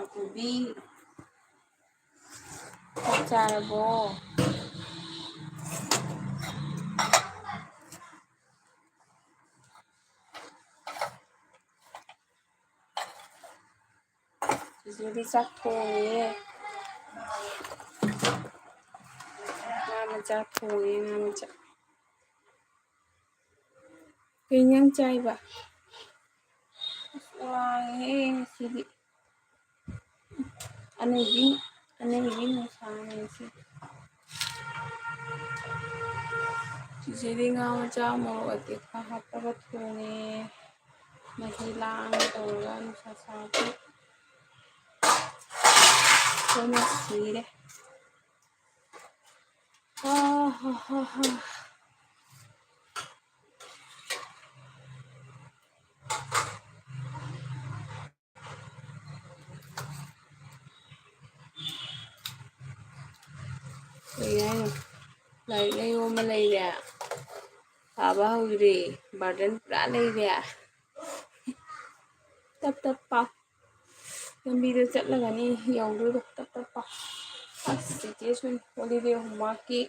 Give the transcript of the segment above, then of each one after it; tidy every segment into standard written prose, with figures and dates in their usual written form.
ꯑꯀꯨꯕꯤ ꯆꯥꯛ ꯆꯥꯔꯕꯣ? ꯆꯤꯆꯦꯗꯤ ꯆꯥꯛ ꯊꯣꯡꯉꯤꯌꯦ꯫ ꯉꯥ ꯃꯆꯥ ꯊꯣꯡꯉꯦ, ꯉꯥ ꯃꯆꯥ꯫ ꯀꯩ ꯏꯟꯖꯥꯡ ꯆꯥꯏꯕ? ꯑꯁ ꯋꯥꯔꯦꯍꯦ ꯉꯁꯤꯗꯤ꯫ ꯑꯅꯩꯕꯤ ꯅꯨꯡꯁꯥꯅꯤ ꯉꯁꯤꯗꯤ꯫ ꯆꯤꯆꯦꯗꯤ ꯉꯥ ꯃꯆꯥ ꯃꯣꯔꯣꯛ ꯑꯇꯦꯛꯄ ꯍꯥꯞꯄꯒ ꯊꯣꯡꯉꯦ꯫ ꯃꯍꯤ ꯂꯥꯡꯅ ꯇꯧꯔꯒ ꯅꯨꯡꯁꯥ ꯁꯥꯕꯗꯨ ꯑꯩꯈꯣꯏꯅ ꯁꯤꯔꯦ꯫ ꯀꯩ ꯍꯥꯏꯅꯣ? ꯂꯥꯏꯔꯤꯛꯅ ꯌꯣꯝꯃ ꯂꯩꯔꯦ꯫ ꯄꯥꯕ ꯍꯧꯗ꯭ꯔꯤ, ꯕꯔꯗꯟ ꯄꯨꯔꯥ ꯂꯩꯔꯦ꯫ ꯇꯞ ꯇꯞ ꯄꯥꯎ꯫ ꯂꯝꯕꯤꯗ ꯆꯠꯂꯒꯅꯤ ꯌꯧꯗꯣꯏꯗꯣ, ꯇꯞ ꯇꯞ ꯄꯥꯎ꯫ ꯑꯁ ꯆꯤꯆꯦ ꯍꯣꯂꯤꯗꯦ ꯍꯣꯝꯋꯥꯔꯛꯀꯤ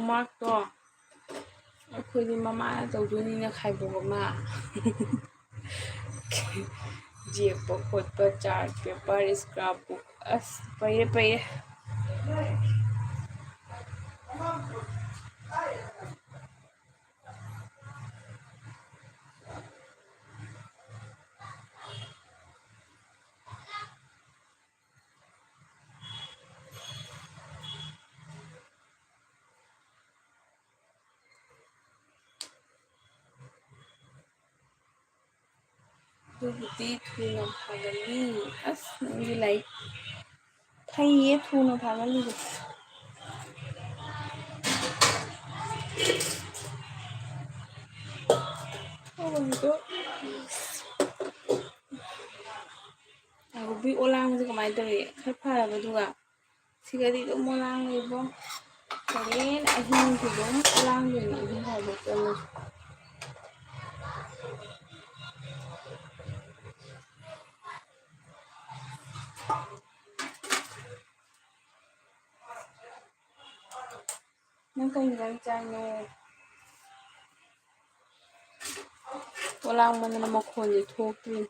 ꯃꯥꯔꯛꯇꯣ ꯑꯩꯈꯣꯏꯗꯤ ꯃꯃꯥꯅ ꯇꯧꯗꯣꯏꯅꯤꯅ ꯈꯥꯏꯕꯣꯛ ꯑꯃ ꯌꯦꯛꯄ ꯈꯣꯠꯄ ꯆꯥꯔꯠ ꯄꯦꯄꯔ ꯏꯁꯀ꯭ꯔꯥꯞ ꯕꯨꯛ ꯑꯁ ꯄꯩꯔꯦ꯫ ꯑꯗꯨꯕꯨꯗꯤ ꯊꯨꯅ ꯐꯒꯅꯤ꯫ ꯑꯁ ꯅꯪꯗꯤ ꯂꯥꯏꯔꯤꯛ ꯐꯩꯌꯦ ꯊꯨꯅ ꯐꯥꯒꯜꯂꯤꯗꯣ꯫ ꯑꯀꯨꯕꯤ ꯑꯣꯂꯥꯡꯕꯁꯦ ꯀꯃꯥꯏꯅ ꯇꯧꯔꯤ? ꯈꯔ ꯐꯔꯕ ꯑꯗꯨꯒ? ꯁꯤꯗꯗꯤ ꯑꯗꯨꯝ ꯑꯣꯂꯥꯡ ꯂꯩꯕꯣ꯫ ꯍꯣꯔꯦꯟ ꯑꯍꯤꯡꯁꯨ ꯑꯗꯨꯝ ꯑꯣꯂꯥꯡꯗꯣꯏꯅꯤ ꯑꯍꯤꯡ ꯐꯥꯎꯕ ꯇꯨꯝꯃꯁꯨ꯫ ꯅꯪ ꯀꯩ ꯏꯟꯖꯥꯡ ꯆꯥꯏꯅꯣ? ꯑꯣꯂꯥꯡꯕꯗꯨꯅ ꯃꯈꯣꯟꯁꯦ ꯊꯣꯛꯇ꯭ꯔꯤꯅꯤ꯫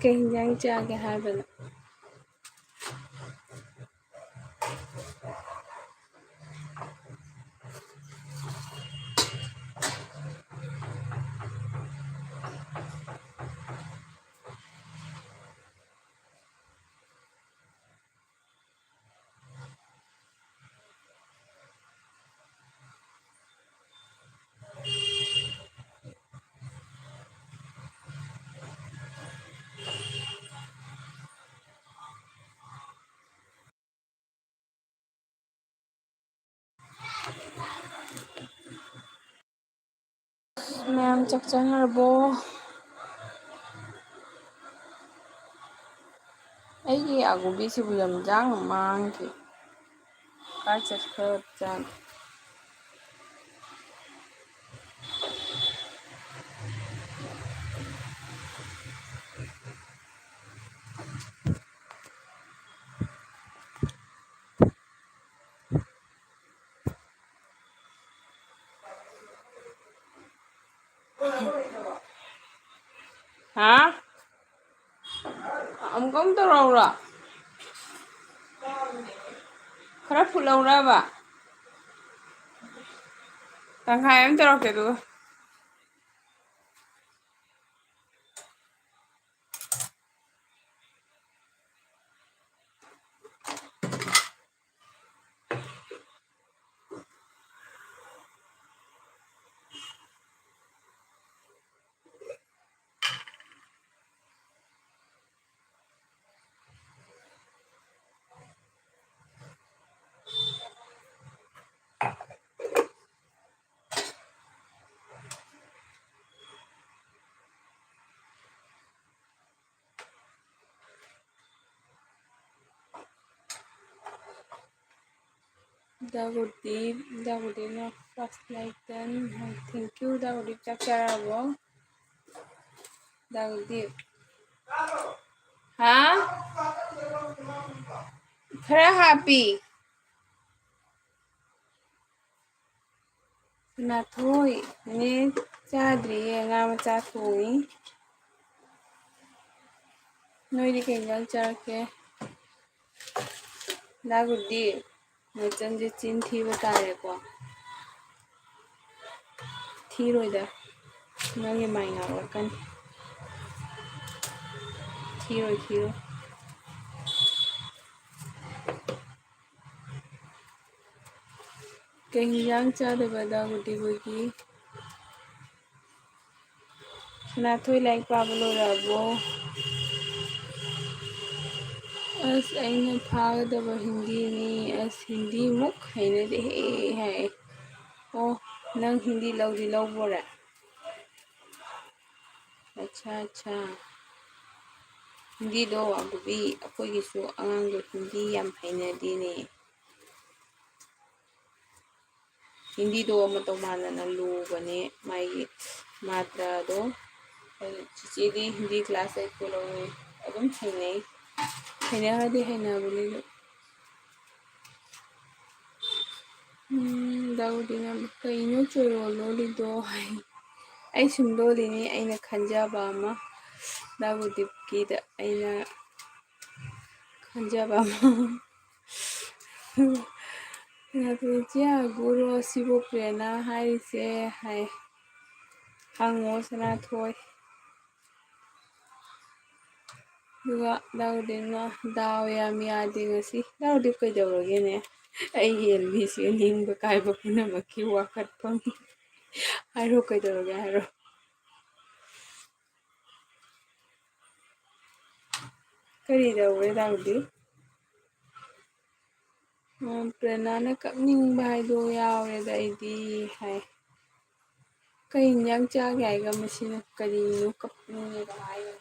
ꯀꯩ ꯏꯟꯖꯥꯡ ꯆꯥꯒꯦ ꯍꯥꯏꯕꯅꯣ? ꯃꯌꯥꯝ ꯆꯥꯛ ꯆꯥꯅꯔꯕꯣ? ꯑꯩꯒꯤ ꯑꯀꯨꯕꯤꯁꯤꯕꯨ ꯂꯝꯖꯥꯡ ꯃꯥꯡꯈꯤ꯫ ꯀꯥꯏ ꯆꯠꯈ꯭ꯔꯖꯥꯠꯅꯣ? ꯍꯥ? ꯑꯃꯨꯛꯀ ꯇꯧꯔꯛꯎꯔꯣ? ꯈꯔ ꯐꯨꯠꯂꯧꯔꯕ? ꯇꯪꯈꯥꯏ ꯑꯃ ꯇꯧꯔꯛꯀꯦ ꯑꯗꯨꯒ꯫ Dagodina flashlight then. Thank you, Dagodi. Chakara Dagodi. Huh? Khara happy. Nathoi. Ne chadri. Ngama chathui. Noi di kengal chake. Dagodi. Nachanji chin thi batare ko. Thiroida. Nangi mainga wakan. Thiro. Kengyang chadaba Dagodi bogi. Nathoi like Pablo Rabo. As aina phagdaba Hindi ni as Hindi muk haina de hai. Oh, nang Hindi laudi laubora. Acha. Hindi do agubi akoi gisu angang do Hindi yam haina dini. Hindi do mato mana na lu bane mai matra do. Chichi di Hindi class ay ko lo adum haina hadi haina buli. Dagodi na kaino choro loli do hai. Ai sum loli ni aina khanjaba ama. Dagodi ki da aina khanjaba ama. Nathoi guru sibo prena hai se hai. Hango Sanathoi. Duga Dagodi na daw yam yade ngasi. Dagodi kaidawrage ne. Ai helbi se ningba kaiba punamaki wakatpam. Haro kaidawrage haro. Kari dawre Dagodi. Prenana kapningba haido yawreda aidi hai. Kay inyang chage aiga masina karino kapningba hayo.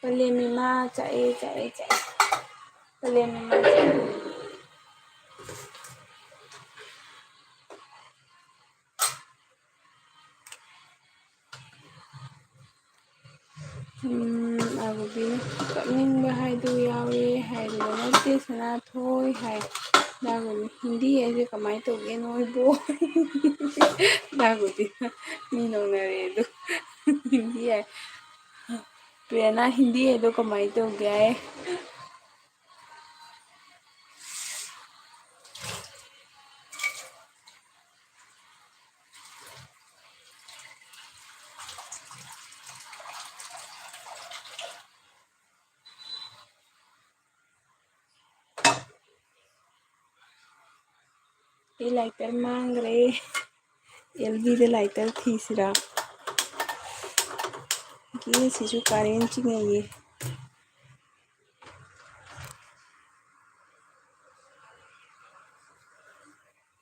Palemima chae. Palemima chae. Agubi kapningba haido yawe haido nate Sanathoi hai. Dagodi Hindi aise kamai toge noibo. Dagodi ni nonare do. Hindi ai. Prena Hindi ai do kamai toge ai. Ye lighter mang re. LV de lighter thisra. Ye sisu karen chingaye.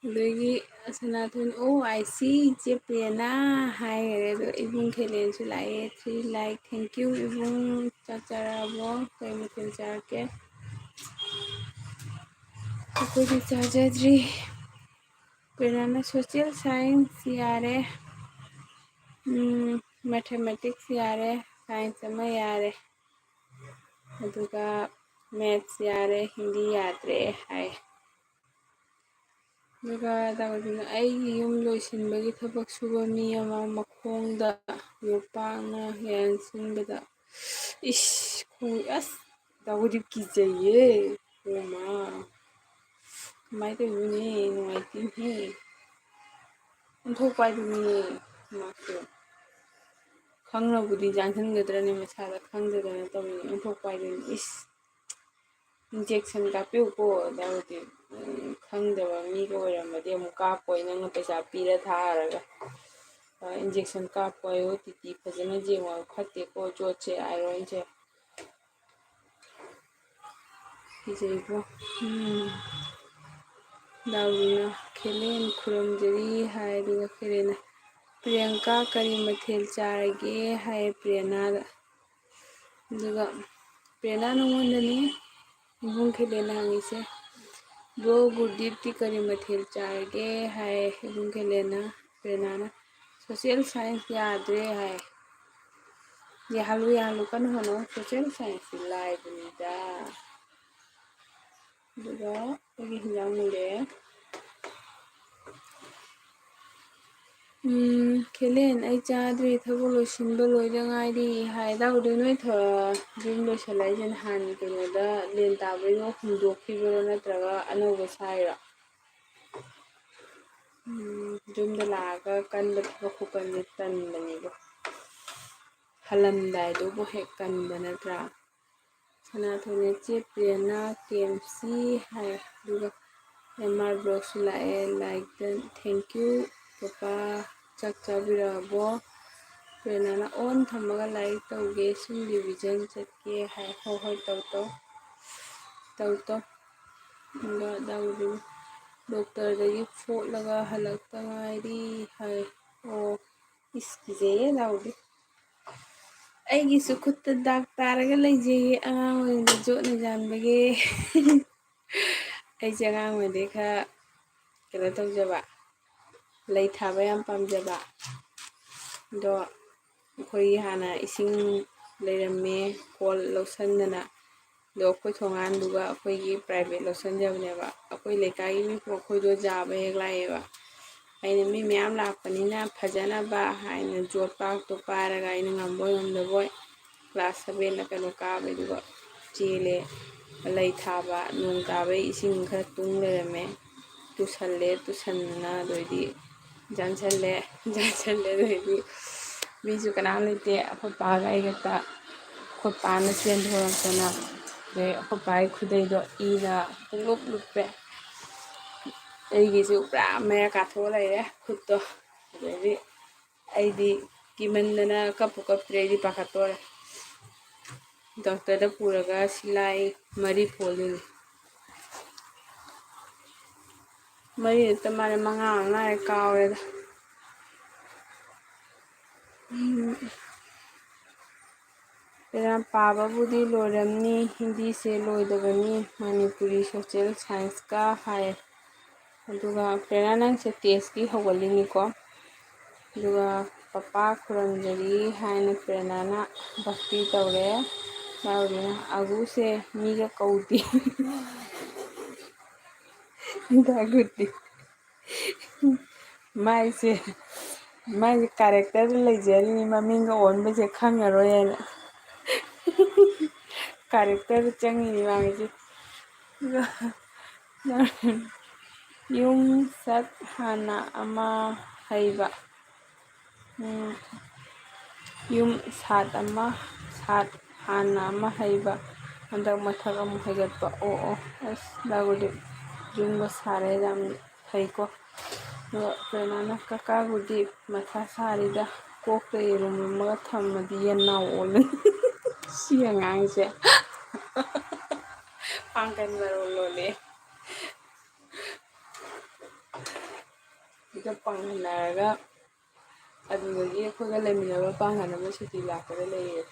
Lagi Sanathoi oh I see je Prena hai re ibung khelen su lai 3 like thank you ibung chacharabo kai mutin charke. Koi di chajadri. Prena social science yare. Mathematics yare. Science ama yare. Aduga maths yare. Hindi yadre hai. Duga Dagodina aigi yum loisinbagi thabak suba mi ama makhongda yopana yansinbada. Ish as Dagodi kijaye. Oma. Kamai to yune nuaitin he. Onthokpai duni maso. Khangrabudi jansangadrane masada khangdadana tawni onthokpai duni ish. Injection kapiu ko Dagodi khangdaba mi ko oiramadi amuk kapoi nang paisa pira tharaga. Injection kapoi OTT fajana jengwa khatte ko jotse iron che. Kijaibo. Dagodina khelen khuramjari hai duga khelena. Priyanka करी मथेल चारगे हाय प्रियनादा अदुगा प्रियना नंगोंदनी इबुंग खेलेना हंगिसे bro Gurdeep करी मथेल चारगे हाय इबुंग खेलेना प्रियनाना social science याद्रे हाय याहलु कन होनो social science लाइबनीदा दुगा एगी हिंजांग मुले खेलेन आई चाद्री थबो लोइसिनबो लोइदा ngairi हाय दाउदे नोय थ जुम लोइसलाइजन हान केनोदा लेन ताबैनो हुंदोखिबरो नत्रगा अनौबो साइरा जुमदा लागा कन्द थबखु कन्द तनबनीबो हलमदाइदोबो हेक कन्द नत्रा सनाथोने चे प्रियना केएमसी हाय दुगा एमआर ब्लॉग्स लाए लाइक द थैंक यू पापा चक चाबिराबो प्रियना ऑन थमगा लाइक तौगे सुम रिवीजन चटके हाय हो हो तौ दाउदु डॉक्टर दगी फोटलगा हलकता ngairi हाय ओ इसकिजे दाउदु ꯑꯩꯒꯤꯁꯨ ꯈꯨꯠꯇ ꯗꯥꯛ ꯇꯥꯔꯒ ꯂꯩꯖꯩꯌꯦ ꯑꯉꯥꯡ ꯑꯣꯏꯔꯤꯉꯩꯗ ꯖꯣꯠꯅ ꯖꯥꯟꯕꯒꯤ ꯑꯩꯁꯦ ꯑꯉꯥꯡ ꯑꯣꯏꯔꯤꯉꯩꯗꯩ ꯈꯔ ꯀꯩꯅꯣ ꯇꯧꯖꯕ ꯂꯩ ꯊꯥꯕ ꯌꯥꯝ ꯄꯥꯝꯖꯕ ꯑꯗꯣ ꯑꯩꯈꯣꯏꯒꯤ ꯍꯥꯟꯅ ꯏꯁꯤꯡ ꯂꯩꯔꯝꯃꯦ ꯀꯣꯜ ꯂꯧꯁꯟꯗꯅ ꯑꯗꯣ ꯑꯩꯈꯣꯏ ꯊꯣꯡꯒꯥꯟꯗꯨꯒ ꯑꯩꯈꯣꯏꯒꯤ ꯄ꯭ꯔꯥꯏꯚꯦꯠ ꯂꯧꯁꯟꯖꯕꯅꯦꯕ ꯑꯩꯈꯣꯏ ꯂꯩꯀꯥꯏꯒꯤ ꯃꯤ ꯑꯩꯈꯣꯏꯗꯣ ꯖꯥꯕ ꯍꯦꯛ ꯂꯥꯛꯑꯦꯕ ꯑꯩꯅ ꯃꯤ ꯃꯌꯥꯝ ꯂꯥꯛꯄꯅꯤꯅ ꯐꯖꯅꯕ ꯍꯥꯏꯅ ꯖꯣꯠ ꯄꯥꯛꯇꯣ ꯄꯥꯏꯔꯒ ꯑꯩꯅ ꯉꯝꯕꯣꯏ ꯉꯝꯗꯕꯣꯏ ꯀ꯭ꯂꯥꯁ 7ꯗ ꯀꯩꯅꯣ ꯀꯥꯕꯩꯗꯨꯒ ꯆꯦꯜꯂꯦ ꯂꯩ ꯊꯥꯕ ꯅꯣꯡ ꯇꯥꯕꯩ ꯏꯁꯤꯡ ꯈꯔ ꯇꯨꯡ ꯂꯩꯔꯝꯃꯦ ꯇꯨꯁꯟꯗꯅ ꯑꯗꯩꯗꯤ ꯌꯥꯟꯁꯜꯂꯦ ꯑꯗꯩꯗꯤ ꯃꯤꯁꯨ ꯀꯅꯥꯝ ꯂꯩꯇꯦ ꯑꯩꯈꯣꯏ ꯄꯥꯒ ꯑꯩꯒꯇ ꯑꯩꯈꯣꯏ ꯄꯥꯅ ꯆꯦꯟꯊꯣꯔꯛꯇꯅ ꯑꯗꯩ ꯑꯩꯈꯣꯏ ꯄꯥꯒꯤ ꯈꯨꯗꯩꯗꯣ ꯏꯅ ꯄꯨꯡꯂꯨꯞ ꯂꯨꯞꯄꯦ ꯑꯩꯒꯤꯁꯨ ꯄꯨꯔꯥ ꯃꯌꯥ ꯀꯥꯊꯣꯛꯑ ꯂꯩꯔꯦ ꯈꯨꯠꯇꯣ ꯑꯗꯩꯗꯤ ꯑꯩꯗꯤ ꯀꯤꯃꯟꯗꯅ ꯀꯞꯄꯨ ꯀꯞꯇ꯭ꯔꯦ ꯑꯩꯗꯤ ꯄꯥꯈꯠꯇꯣꯔꯦ ꯗꯣꯛꯇꯔꯗ ꯄꯨꯔꯒ ꯁꯤꯂꯥꯏ 3 ꯐꯣꯜꯂꯤꯅꯤ 3 ꯅꯠꯇ ꯃꯥꯜꯂꯦ 5 ꯉꯥꯏꯔꯦ ꯀꯥꯎꯔꯦꯗ पाबाबुदी लोरमनी हिंदी से लोदबनी मणिपुरी सोशल साइंस का हाय अदुगा प्रेरणा नंग से टेस्ट की होगलिनिको अदुगा पप्पा खुरमजरी हायन प्रेरणा ना भक्ति तौरे दाउरिना अगु से मीगा कौती दागुती माइसे कैरेक्टर लेजरी ममिंग ओन बजे खंगरोयना कैरेक्टर चंगी मांगे यूम सत हाना अमा हैबा यूम सात हाना अमा हैबा अंदर मथक अम हैगतपा ओ अस दागुदी जुंग सारे जाम हैको प्रेरणा ककागुदी मथा सारीदा कोकते रुमगा थम्मदी यनाव ओलन सी अꯉꯥꯡꯁꯦ पांगन मरोलोले इधर पांगनारगा अदुगी अखोगा लेमिनबा पांगनबा सिटी लाकरे लेये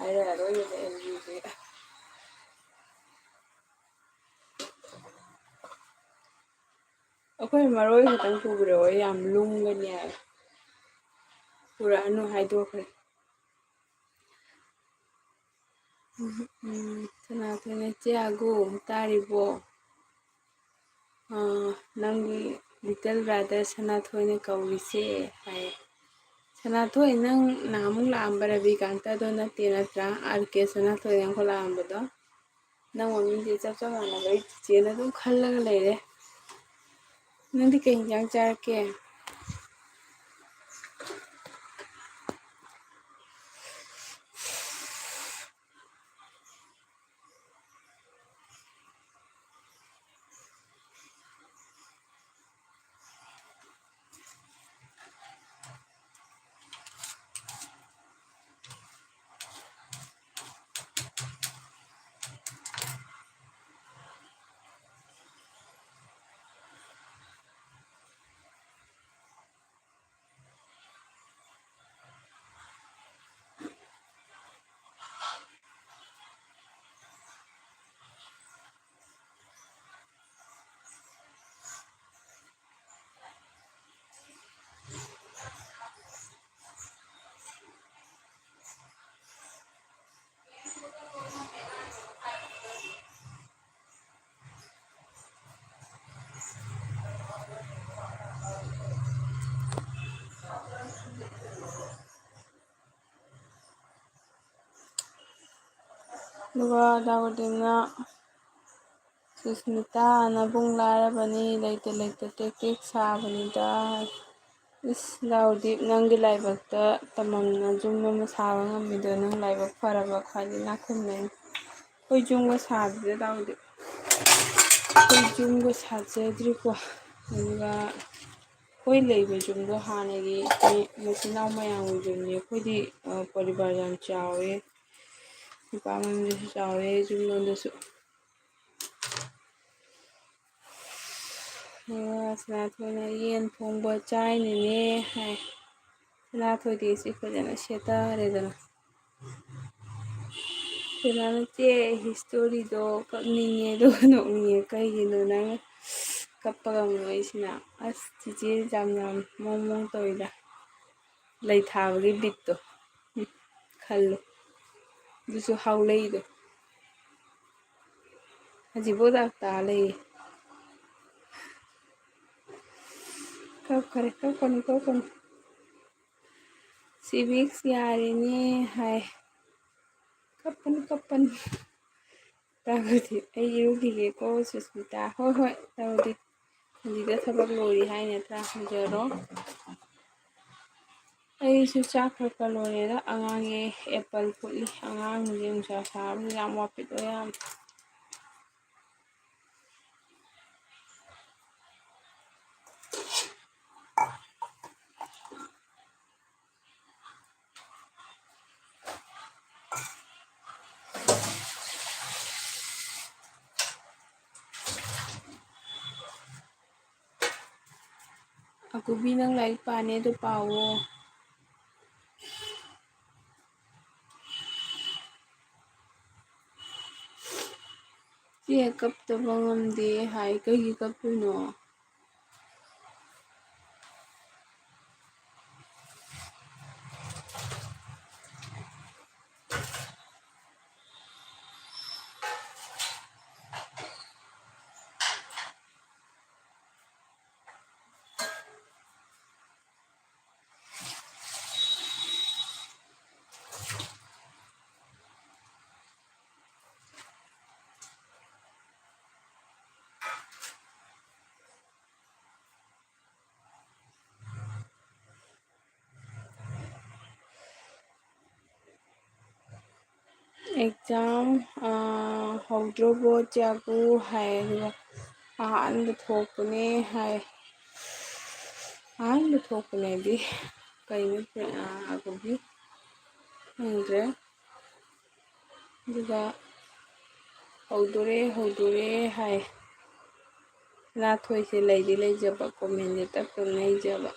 आइरा रोय एनजीसी अखोय मरोय खतंग पुबरो याम लुंगने पूरा अनु हाइदोखरे सनातने च्यागो तारिबो नंगी लिटिल ब्रदर सनाथोने कौरिसे हाय सनाथोय नंग नामुंग लांबर रविकांता दो नते नत्रा आरके सनाथोय नंग लांबदो नंग मम्मी जे चप चप मानबई चेना दum खल्लगा लेरे नंदी कहीं जांग चारके ꯑꯗꯨꯒ ꯗꯥꯎꯗꯤꯟꯅ ꯁꯨꯁꯃꯤꯇꯥ ꯅꯕꯨꯡ ꯂꯥꯏꯔꯕꯅꯤ ꯂꯩꯇ ꯂꯩꯇ ꯇꯦꯛ ꯇꯦꯛ ꯁꯥꯕꯅꯤꯗ. ꯏꯁ ꯗꯥꯎꯗꯤꯞ ꯅꯪꯒꯤ ꯂꯥꯏꯕꯛꯇ ꯇꯝꯃꯝꯅ ꯌꯨꯝ ꯑꯃ ꯁꯥꯕ ꯉꯝꯃꯤꯗꯣ ꯅꯪ ꯂꯥꯏꯕꯛ ꯐꯔꯕ ꯈ꯭ꯋꯥꯏꯗꯩ ꯏꯅꯥꯛꯈꯨꯟꯕꯅꯤ. ꯑꯩꯈꯣꯏ ꯌꯨꯝꯒ ꯁꯥꯗ꯭ꯔꯤꯗ ꯗꯥꯎꯗꯤꯞ. ꯑꯩꯈꯣꯏ ꯌꯨꯝꯒ ꯁꯥꯖꯗ꯭ꯔꯤꯀꯣ. ꯑꯗꯨꯒ ꯑꯩꯈꯣꯏ ꯂꯩꯕ ꯌꯨꯝꯗꯣ ꯍꯥꯟꯅꯒꯤ ꯃꯆꯤꯟ ꯏꯅꯥꯎ ꯃꯌꯥꯝꯒꯤ ꯌꯨꯝꯅꯤ. ꯑꯩꯈꯣꯏꯗꯤ ꯄꯔꯤꯕꯥꯔ ꯌꯥꯝ ꯆꯥꯎꯋꯦ. ꯅꯨꯄꯥ ꯃꯌꯨꯝꯗꯨꯁꯨ ꯆꯥꯎꯋꯦ ꯌꯨꯝꯂꯣꯝꯗꯁꯨ. ꯁꯅꯥꯊꯣꯏꯅ ꯌꯦꯟ ꯊꯣꯡꯕ ꯆꯥꯏꯅꯦꯅꯦ ꯍꯥꯏ. ꯁꯅꯥꯊꯣꯏꯗꯤ ꯁꯤ ꯐꯖꯅ ꯁꯦꯠꯊꯔꯦꯗꯅ. ꯁꯤꯂꯥꯅ ꯆꯦ ꯍꯤꯁꯇꯣꯔꯤꯗꯣ ꯀꯛꯅꯤꯡꯉꯦ ꯑꯗꯨꯒ ꯅꯣꯛꯅꯤꯡꯉꯦ ꯀꯩꯒꯤꯅꯣ ꯅꯪꯅ ꯀꯞꯄꯒ ꯅꯣꯛꯏꯁꯤꯅ. ꯑꯁ ꯆꯤꯆꯦ ꯌꯥꯝ ꯃꯑꯣꯡ ꯃꯑꯣꯡ ꯇꯧꯋꯤꯗ. ꯂꯩ ꯊꯥꯕꯒꯤ ꯕꯤꯠꯇꯣ ꯈꯜꯂꯨ. ꯑꯗꯨꯁꯨ ꯍꯥꯎꯂꯩꯗꯣ ꯍꯧꯖꯤꯛꯐꯥꯎ ꯇꯥ ꯂꯩꯌꯦ. ꯀꯞꯈꯔꯦ ꯀꯞꯀꯅꯨ ꯀꯞꯀꯅꯨ. ꯁꯤꯚꯤꯛꯁ ꯌꯥꯔꯤꯅꯦ ꯍꯥꯏ. ꯀꯞꯄꯅꯨ ꯀꯞꯄꯅꯨ. ꯇꯥꯕꯗꯤ ꯑꯩ ꯏꯔꯨꯈꯤꯒꯦꯀꯣ ꯁꯨꯁꯃꯤꯇꯥ. ꯍꯣꯏ ꯍꯣꯏ ꯇꯧꯗꯤ ꯍꯧꯖꯤꯛꯇ ꯊꯕꯛ ꯂꯣꯏꯔꯤ ꯍꯥꯏ ꯅꯠꯇ꯭ꯔꯥ ꯂꯨꯖꯔꯣ. ꯑꯩꯁꯨ ꯆꯥꯛ ꯈꯔ ꯂꯣꯏꯔꯦꯗ. ꯑꯉꯥꯡꯒꯤ ꯑꯦꯄꯜ ꯐꯨꯠꯂꯤ. ꯑꯉꯥꯡꯁꯦ ꯅꯨꯡꯁꯥ ꯁꯥꯕꯁꯤꯗ ꯌꯥꯝ ꯋꯥꯄꯤꯠ ꯌꯥꯝ. ꯑꯀꯨꯕꯤ ꯅꯪ ꯂꯥꯏꯔꯤꯛ ꯄꯥꯅꯤ ꯑꯗꯨ ꯄꯥꯋꯣ. ꯆꯦ ꯀꯞꯇꯕ ꯉꯝꯗꯦ ꯍꯥꯏ. ꯀꯩꯒꯤ ꯀꯞꯇꯣꯏꯅꯣ? ꯑꯦꯛꯖꯥꯝ ꯍꯧꯗ꯭ꯔꯣꯕꯣ ꯆꯦꯕꯨ ꯍꯥꯏ. ꯑꯗꯨꯒ ꯑꯍꯥꯟꯕ ꯊꯣꯛꯄꯅꯦ ꯍꯥꯏ. ꯑꯍꯥꯟꯕ ꯊꯣꯛꯄꯅꯦꯗꯤ ꯀꯩꯅꯣ ꯑꯀꯨꯕꯤ ꯈꯪꯗ꯭ꯔꯦ. ꯑꯗꯨꯒ ꯍꯧꯗꯣꯔꯦ ꯍꯧꯗꯣꯔꯦ ꯍꯥꯏ. ꯁꯅꯥꯊꯣꯏꯁꯦ ꯂꯩꯗꯤ ꯂꯩꯖꯕ ꯀꯣꯃꯦꯟꯁꯦ ꯇꯞ ꯇꯞꯅ ꯏꯖꯕ.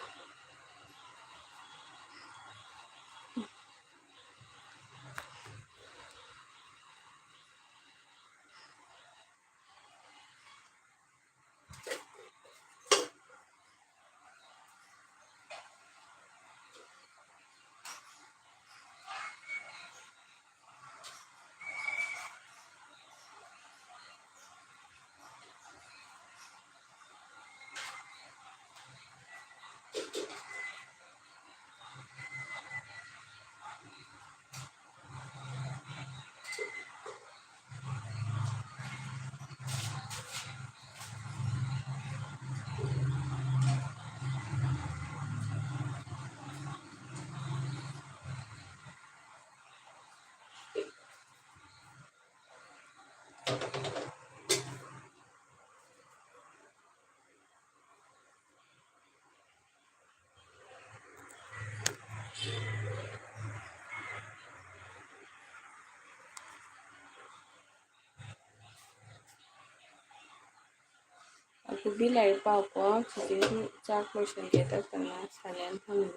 ꯑꯀꯨꯕꯤ ꯂꯥꯏꯔꯤꯛ ꯄꯥꯎꯀꯣ. ꯆꯤꯆꯦꯁꯨ ꯆꯥꯛ ꯂꯣꯏꯁꯟꯒꯦ ꯇꯧꯗꯅ ꯁꯥꯏꯂꯦꯟ ꯊꯝꯃꯤ.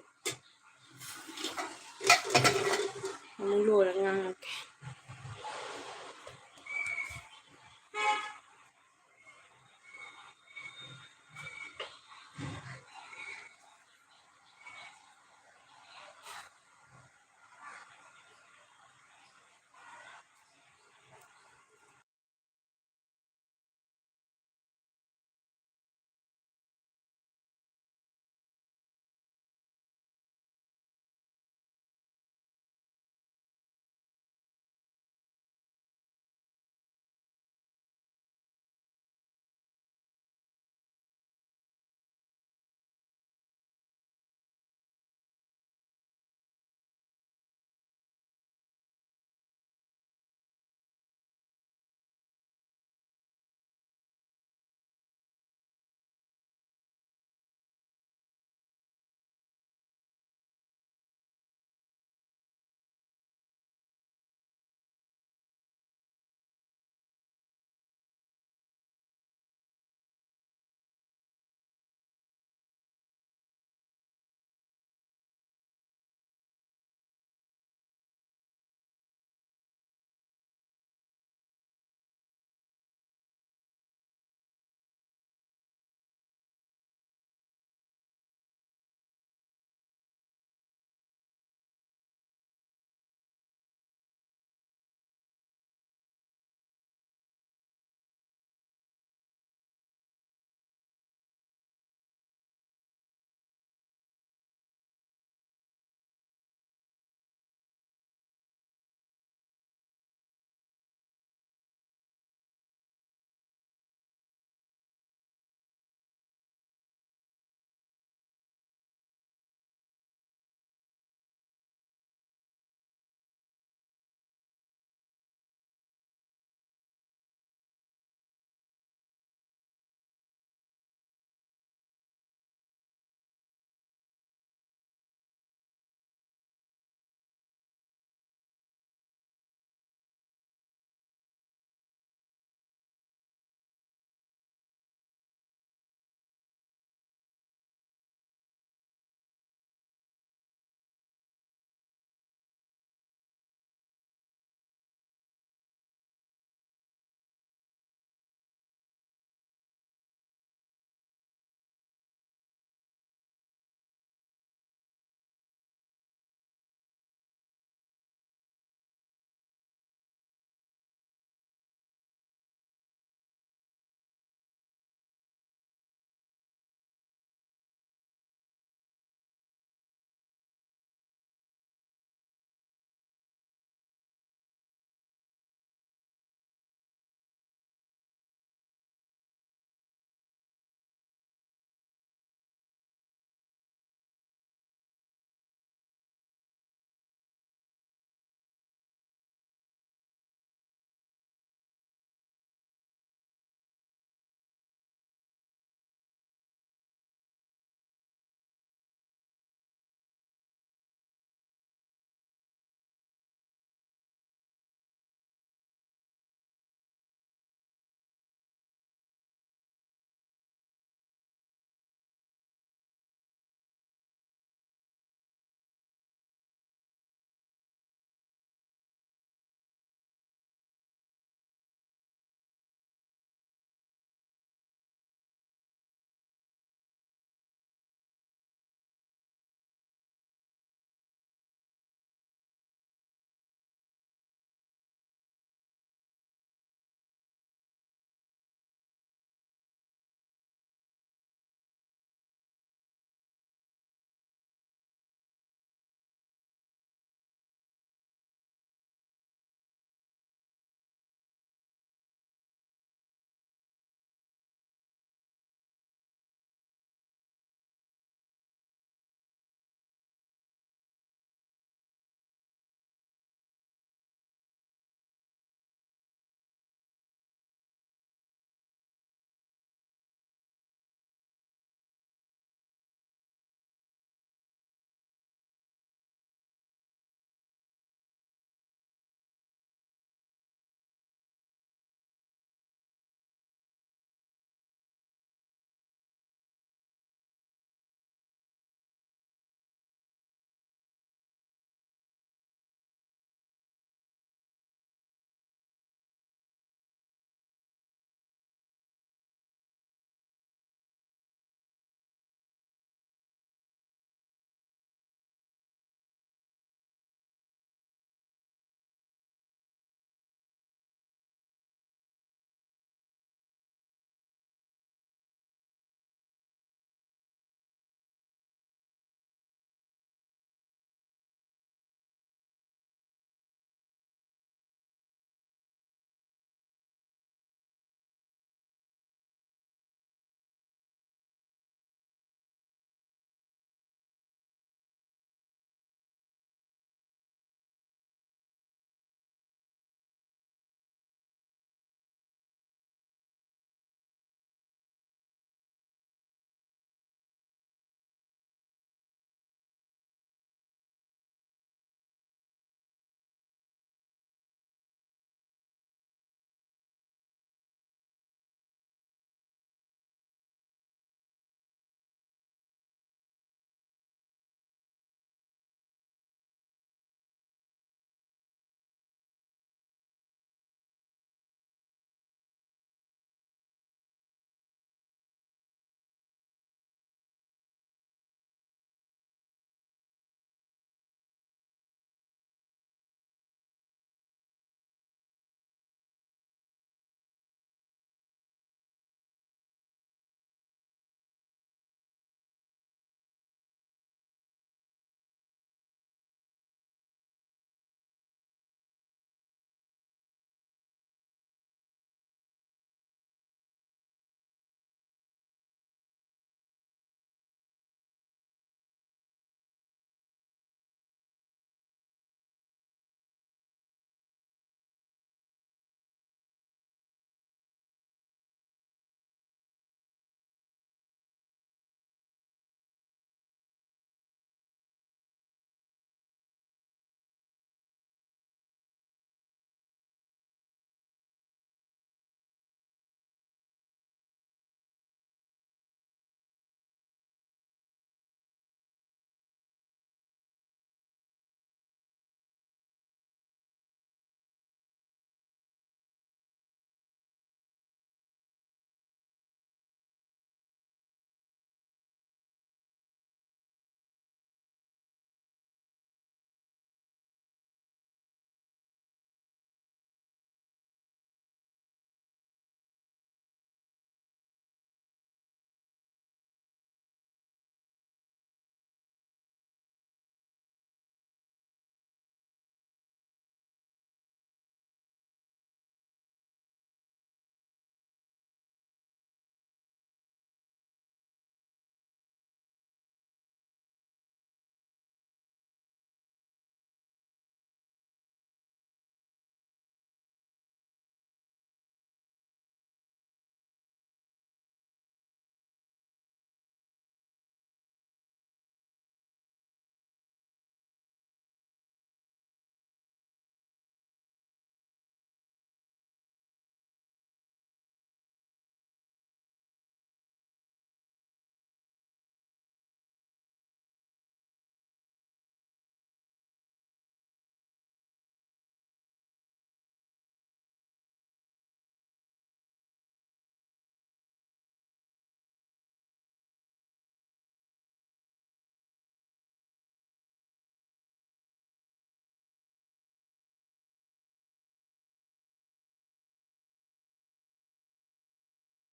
ꯑꯃꯨꯛ ꯂꯣꯏꯔ ꯉꯥꯡꯉꯛꯀꯦ.